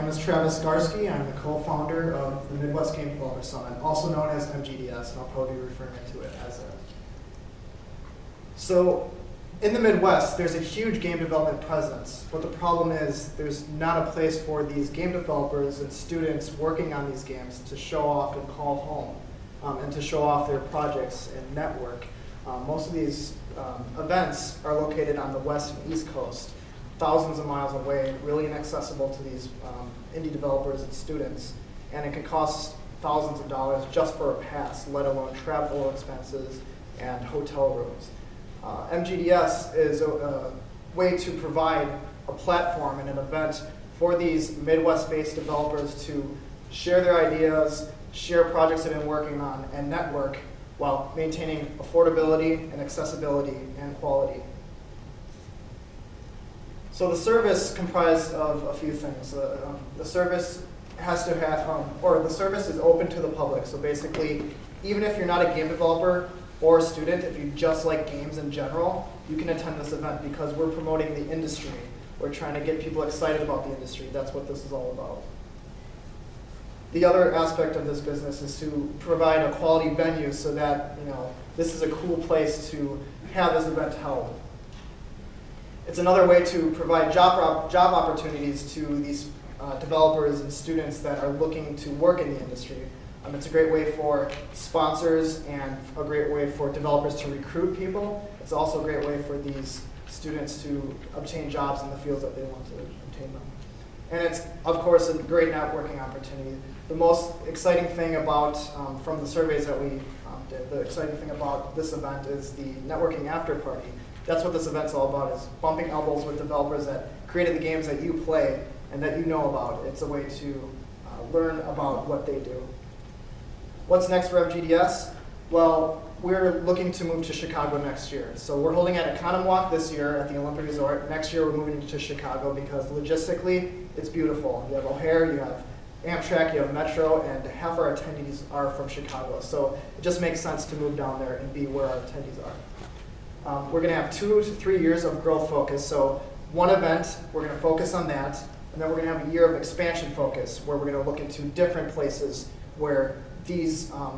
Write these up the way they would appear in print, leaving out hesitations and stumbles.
name is Travis Garski. I'm the co-founder of the Midwest Game Developer Summit, also known as MGDS, and I'll probably be referring to it as that. So, in the Midwest, there's a huge game development presence, but the problem is there's not a place for these game developers and students working on these games to show off and call home, and to show off their projects and network. Most of these events are located on the west and east coast, thousands of miles away, really inaccessible to these indie developers and students, and it can cost thousands of dollars just for a pass, let alone travel expenses and hotel rooms. MGDS is a way to provide a platform and an event for these Midwest-based developers to share their ideas, share projects they've been working on, and network while maintaining affordability and accessibility and quality. So the service comprised of a few things. The service has to have, or the service is open to the public. So basically, even if you're not a game developer or a student, if you just like games in general, you can attend this event because we're promoting the industry. We're trying to get people excited about the industry. That's what this is all about. The other aspect of this business is to provide a quality venue so that this is a cool place to have this event held. It's another way to provide job opportunities to these developers and students that are looking to work in the industry. It's a great way for sponsors and a great way for developers to recruit people. It's also a great way for these students to obtain jobs in the fields that they want to obtain them. And it's, of course, a great networking opportunity. The most exciting thing about, from the surveys that we did, the exciting thing about this event is the networking after party. That's what this event's all about, is bumping elbows with developers that created the games that you play and that you know about. It's a way to learn about what they do. What's next for MGDS? Well, we're looking to move to Chicago next year. So we're holding at Economwalk this year at the Olympic Resort. Next year we're moving to Chicago because logistically it's beautiful. You have O'Hare, you have Amtrak, you have Metro, and half our attendees are from Chicago. So it just makes sense to move down there and be where our attendees are. We're going to have 2 to 3 years of growth focus. So one event, we're going to focus on that, and then we're going to have a year of expansion focus where we're going to look into different places where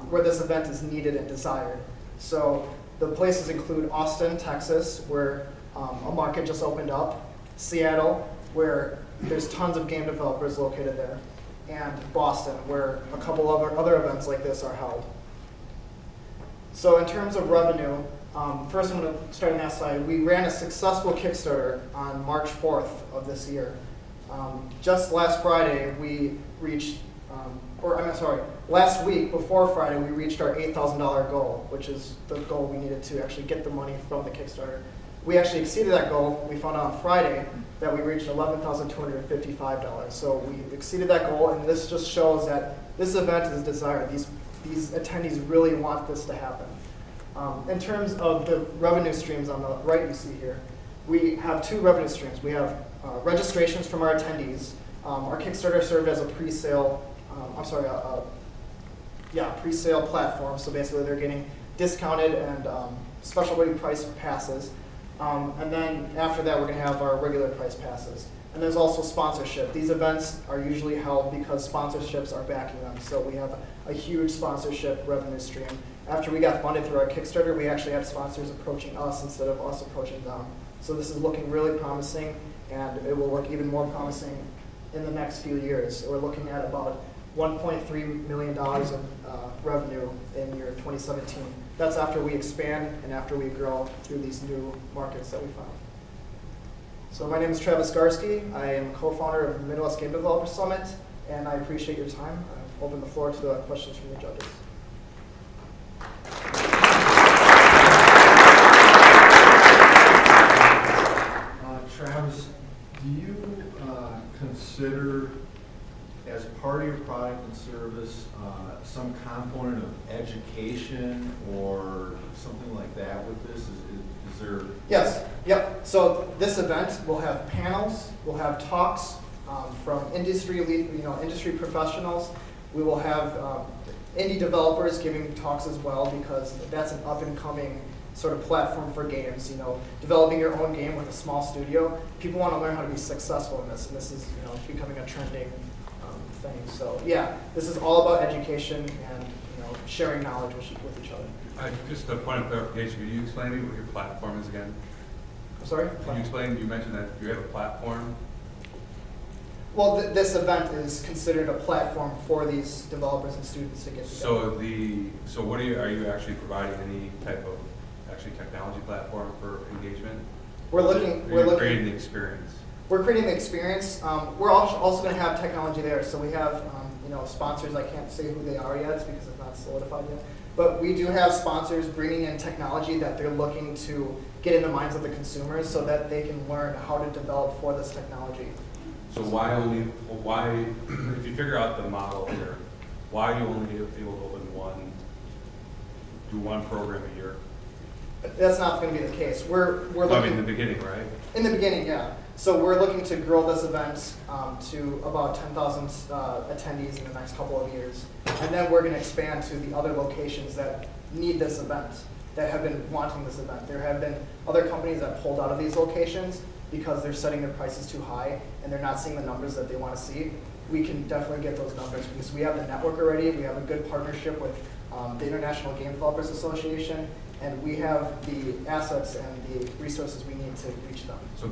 where this event is needed and desired. So the places include Austin, Texas, where a market just opened up, Seattle, where there's tons of game developers located there, and Boston, where a couple of other events like this are held. So in terms of revenue, first I'm going to start on that side. We ran a successful Kickstarter on March 4th of this year. Just last Friday, we reached, last week, before Friday, we reached our $8,000 goal, which is the goal we needed to actually get the money from the Kickstarter. We actually exceeded that goal. We found out on Friday that we reached $11,255. So we exceeded that goal, and this just shows that this event is desired. These attendees really want this to happen. In terms of the revenue streams on the right you see here, we have 2 revenue streams. We have registrations from our attendees. Our Kickstarter served as a pre-sale pre-sale platform. So basically they're getting discounted and special price passes. And then after that, we're going to have our regular price passes. And there's also sponsorship. These events are usually held because sponsorships are backing them. So we have a huge sponsorship revenue stream. After we got funded through our Kickstarter, we actually had sponsors approaching us instead of us approaching them. So this is looking really promising, and it will look even more promising in the next few years. We're looking at about $1.3 million of revenue in year 2017. That's after we expand and after we grow through these new markets that we found. So my name is Travis Garski. I am co-founder of the Midwest Game Developer Summit, and I appreciate your time. I open the floor to the questions from the judges. Travis, do you consider, as part of your product and service, some component of education or something like that with this? Is there? Yes. Yep. So this event will have panels. We'll have talks from industry professionals. We will have indie developers giving talks as well, because that's an up-and-coming sort of platform for games. Developing your own game with a small studio. People want to learn how to be successful in this, and this is becoming a trending things. So yeah, this is all about education and sharing knowledge with each other. Just a point of clarification, could you explain to me what your platform is again? I'm sorry? Can you explain, you mentioned that you have a platform? Well, this event is considered a platform for these developers and students to get together. So what are you actually providing any type of technology platform for engagement? We're creating the experience. We're creating the experience. We're also going to have technology there. So we have sponsors. I can't say who they are yet because it's not solidified yet. But we do have sponsors bringing in technology that they're looking to get in the minds of the consumers so that they can learn how to develop for this technology. So why, if you figure out the model here, why are you only able to open do one program a year? That's not going to be the case. We're looking, I mean, in the beginning, right? In the beginning, yeah. So we're looking to grow this event to about 10,000 attendees in the next couple of years. And then we're going to expand to the other locations that need this event, that have been wanting this event. There have been other companies that pulled out of these locations because they're setting their prices too high and they're not seeing the numbers that they want to see. We can definitely get those numbers because we have the network already. We have a good partnership with the International Game Developers Association, and we have the assets and the resources we need to reach them. So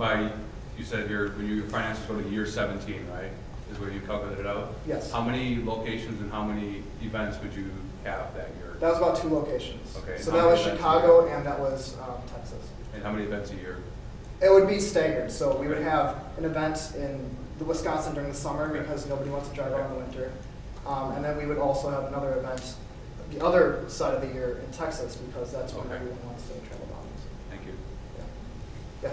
you said here, when your finances go to year 17, right, is where you calculated it out? Yes. How many locations and how many events would you have that year? That was about 2 locations. Okay. So that was Chicago and that was Texas. And how many events a year? It would be staggered. So we would have an event in Wisconsin during the summer because nobody wants to drive out in the winter. And then we would also have another event the other side of the year in Texas because that's when everyone wants to travel down. Thank you. Yeah.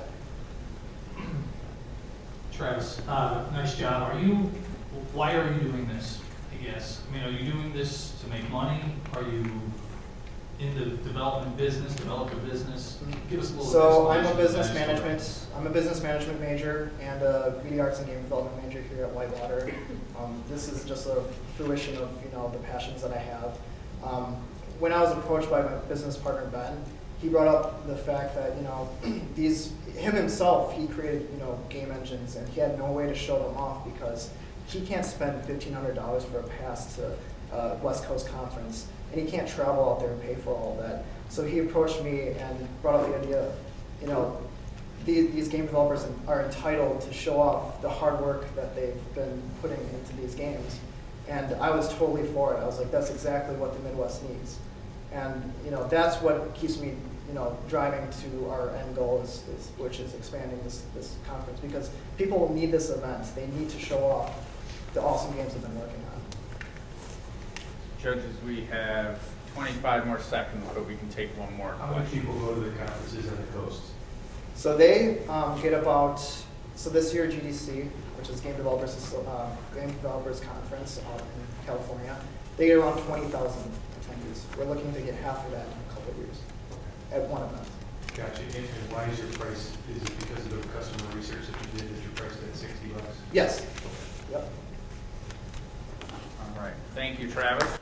Travis, nice job. Why are you doing this, I guess? I mean, are you doing this to make money? Are you in the development business, developer business? Give us a little So I'm a business management major and a media arts and game development major here at Whitewater. This is just a fruition of the passions that I have. When I was approached by my business partner Ben, he brought up the fact that him himself, he created game engines and he had no way to show them off because he can't spend $1,500 for a pass to West Coast Conference and he can't travel out there and pay for all that. So he approached me and brought up the idea, these game developers are entitled to show off the hard work that they've been putting into these games. And I was totally for it. I was like, that's exactly what the Midwest needs. And that's what keeps me driving to our end goal, which is expanding this conference, because people need this event. They need to show off the awesome games they've been working on. Judges, we have 25 more seconds, but we can take one more How many people go to the conferences on the coast? So they get about, this year GDC, which is Game Developers Conference out in California, they get around 20,000 attendees. We're looking to get half of that in a couple of years at one event. Gotcha. And why is your price, is it because of the customer research that you did that you're priced at $60? Yes. Yep. All right. Thank you, Travis.